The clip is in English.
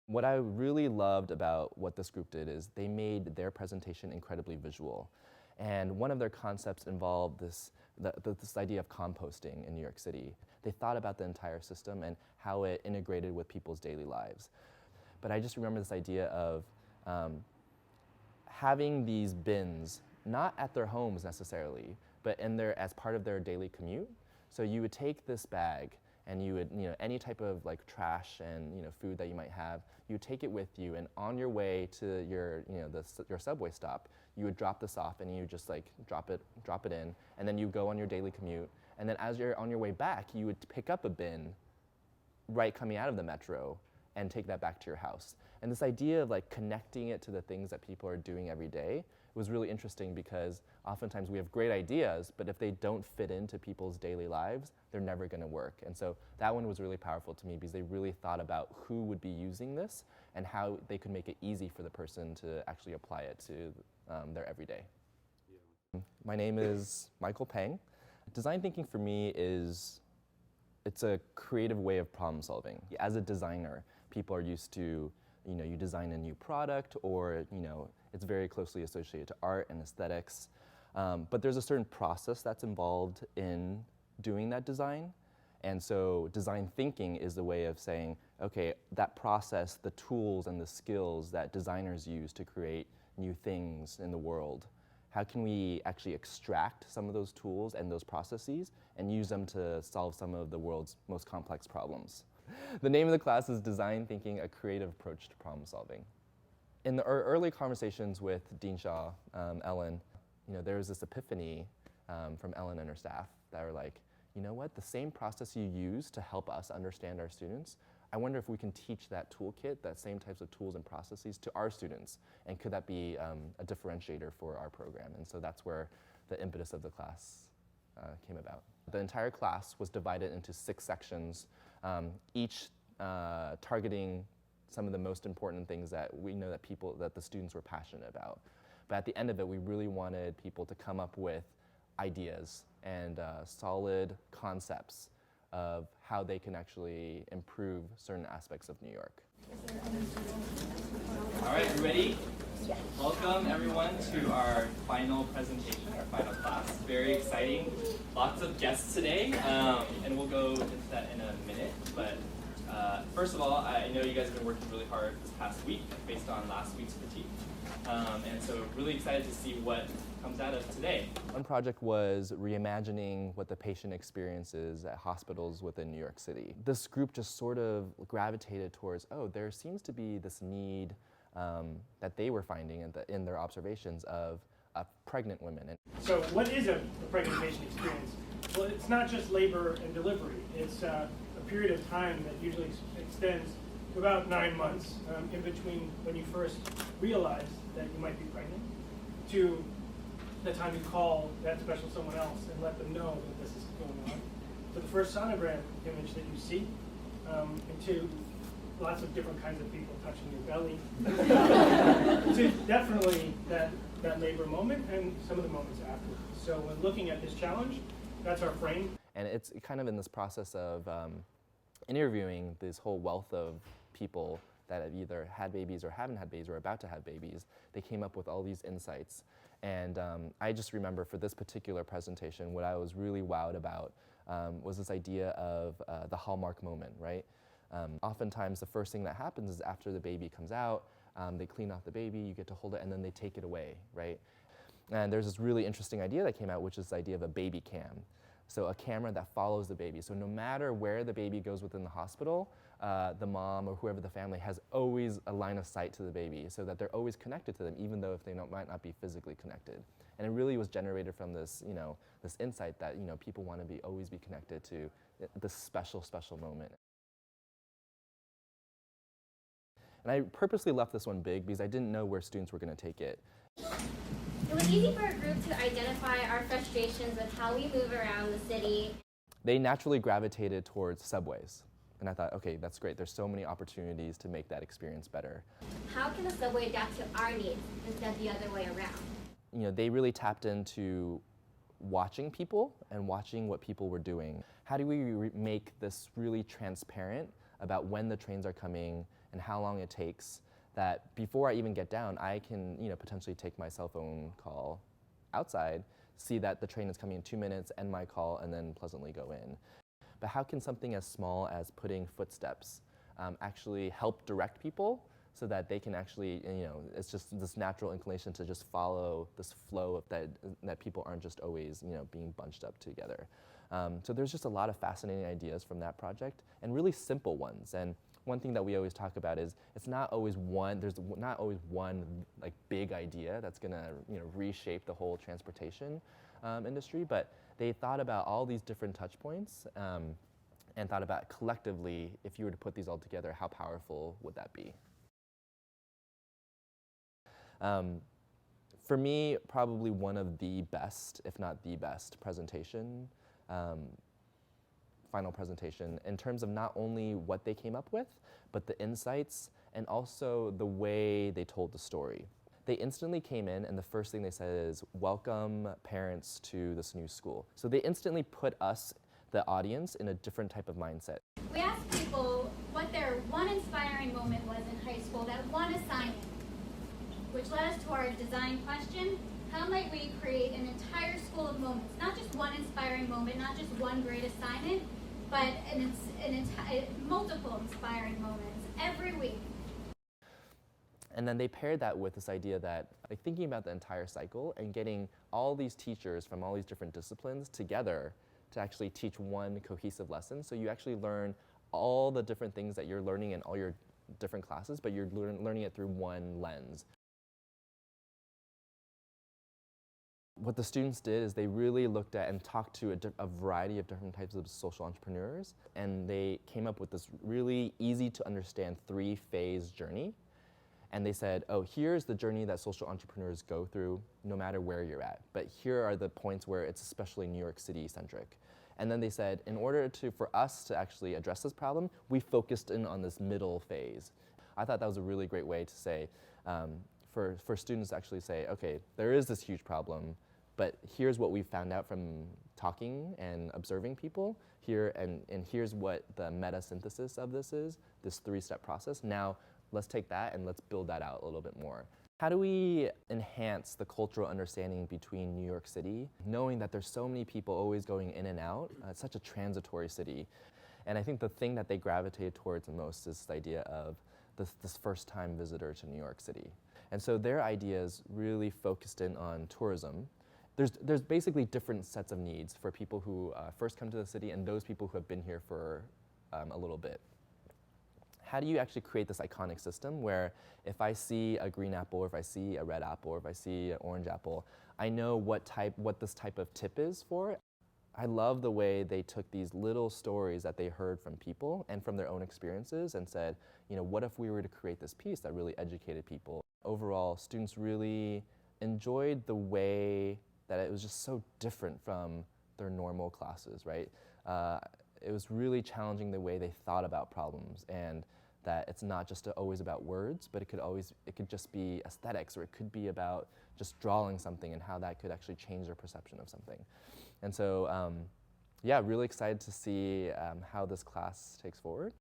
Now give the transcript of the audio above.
What I really loved about what this group did is they made their presentation incredibly visual. And one of their concepts involved this idea of composting in New York City. They thought about the entire system and how it integrated with people's daily lives. But I just remember this idea of having these bins, not at their homes necessarily, but as part of their daily commute. So you would take this bag and you would, any type of like trash and food that you might have, you would take it with you, and on your way to your, your subway stop, you would drop this off and you just like drop it in, and then you go on your daily commute, and then as you're on your way back, you would pick up a bin right coming out of the metro and take that back to your house. And this idea of like connecting it to the things that people are doing every day was really interesting, because oftentimes we have great ideas, but if they don't fit into people's daily lives, they're never going to work. And so that one was really powerful to me, because they really thought about who would be using this and how they could make it easy for the person to actually apply it to their everyday. Yeah. My name is Michael Peng. Design thinking for me it's a creative way of problem solving. As a designer, people are used to, you design a new product, or it's very closely associated to art and aesthetics. But there's a certain process that's involved in doing that design. And so design thinking is the way of saying, okay, that process, the tools and the skills that designers use to create new things in the world, how can we actually extract some of those tools and those processes and use them to solve some of the world's most complex problems? The name of the class is Design Thinking, a Creative Approach to Problem Solving. In the early conversations with Dean Shaw, Ellen, there was this epiphany from Ellen and her staff that were like, you know what, the same process you use to help us understand our students, I wonder if we can teach that toolkit, that same types of tools and processes, to our students, and could that be a differentiator for our program? And so that's where the impetus of the class came about. The entire class was divided into 6 sections, each targeting some of the most important things that we know that the students were passionate about. But at the end of it, we really wanted people to come up with ideas and solid concepts of how they can actually improve certain aspects of New York. All right, you ready? Yeah. Welcome everyone to our final presentation, our final class. Very exciting. Lots of guests today, and we'll go into that in a minute. But first of all, I know you guys have been working really hard this past week based on last week's critique. And so really excited to see what comes out of today. One project was reimagining what the patient experiences at hospitals within New York City. This group just sort of gravitated towards, oh, there seems to be this need that they were finding in their observations of pregnant women. So what is a pregnant patient experience? Well, it's not just labor and delivery. It's a period of time that usually extends to about 9 months in between when you first realize that you might be pregnant to the time you call that special someone else and let them know that this is going on, to the first sonogram image that you see, and to lots of different kinds of people touching your belly, to definitely that labor moment and some of the moments afterwards. So when looking at this challenge, that's our frame. And it's kind of in this process of interviewing this whole wealth of people that have either had babies or haven't had babies or about to have babies, they came up with all these insights. And I just remember for this particular presentation, what I was really wowed about was this idea of the hallmark moment, right? Oftentimes the first thing that happens is after the baby comes out, they clean off the baby, you get to hold it, and then they take it away, right? And there's this really interesting idea that came out, which is the idea of a baby cam. So a camera that follows the baby. So no matter where the baby goes within the hospital, the mom or whoever the family has always a line of sight to the baby, so that they're always connected to them, even though if they might not be physically connected. And it really was generated from this, this insight that people want to always be connected to this special moment. And I purposely left this one big because I didn't know where students were going to take it. It was easy for our group to identify our frustrations with how we move around the city. They naturally gravitated towards subways. And I thought, okay, that's great. There's so many opportunities to make that experience better. How can the subway adapt to our needs instead of the other way around? They really tapped into watching people and watching what people were doing. How do we make this really transparent about when the trains are coming and how long it takes, that before I even get down, I can potentially take my cell phone call outside, see that the train is coming in 2 minutes, end my call, and then pleasantly go in. But how can something as small as putting footsteps actually help direct people so that they can actually, it's just this natural inclination to just follow this flow of that people aren't just always, being bunched up together. So there's just a lot of fascinating ideas from that project and really simple ones. And one thing that we always talk about is there's not always one like big idea that's gonna reshape the whole transportation industry, but they thought about all these different touch points and thought about collectively, if you were to put these all together, how powerful would that be? For me, probably one of the best, if not the best, final presentation in terms of not only what they came up with, but the insights and also the way they told the story. They instantly came in and the first thing they said is, welcome parents to this new school. So they instantly put us, the audience, in a different type of mindset. We asked people what their one inspiring moment was in high school, that one assignment, which led us to our design question: how might we create an entire school of moments? Not just one inspiring moment, not just one great assignment, but multiple inspiring moments every week. And then they paired that with this idea that, like, thinking about the entire cycle and getting all these teachers from all these different disciplines together to actually teach one cohesive lesson. So you actually learn all the different things that you're learning in all your different classes, but you're learning it through one lens. What the students did is they really looked at and talked to a variety of different types of social entrepreneurs, and they came up with this really easy to understand 3-phase journey. And they said, oh, here's the journey that social entrepreneurs go through no matter where you're at, but here are the points where it's especially New York City centric. And then they said, in order for us to actually address this problem, we focused in on this middle phase. I thought that was a really great way to say, for students to actually say, okay, there is this huge problem, but here's what we found out from talking and observing people here, and here's what the meta synthesis of this is, this 3-step process. Now, let's take that and let's build that out a little bit more. How do we enhance the cultural understanding between New York City, knowing that there's so many people always going in and out? It's such a transitory city. And I think the thing that they gravitated towards the most is this idea of this first-time visitor to New York City. And so their ideas really focused in on tourism. There's basically different sets of needs for people who first come to the city and those people who have been here for a little bit. How do you actually create this iconic system where if I see a green apple, or if I see a red apple, or if I see an orange apple, I know what this type of tip is for it? I love the way they took these little stories that they heard from people and from their own experiences and said, what if we were to create this piece that really educated people? Overall, students really enjoyed the way that it was just so different from their normal classes, right? It was really challenging the way they thought about problems, and that it's not just always about words, but it could just be aesthetics, or it could be about just drawing something and how that could actually change their perception of something. And so, yeah, really excited to see how this class takes forward.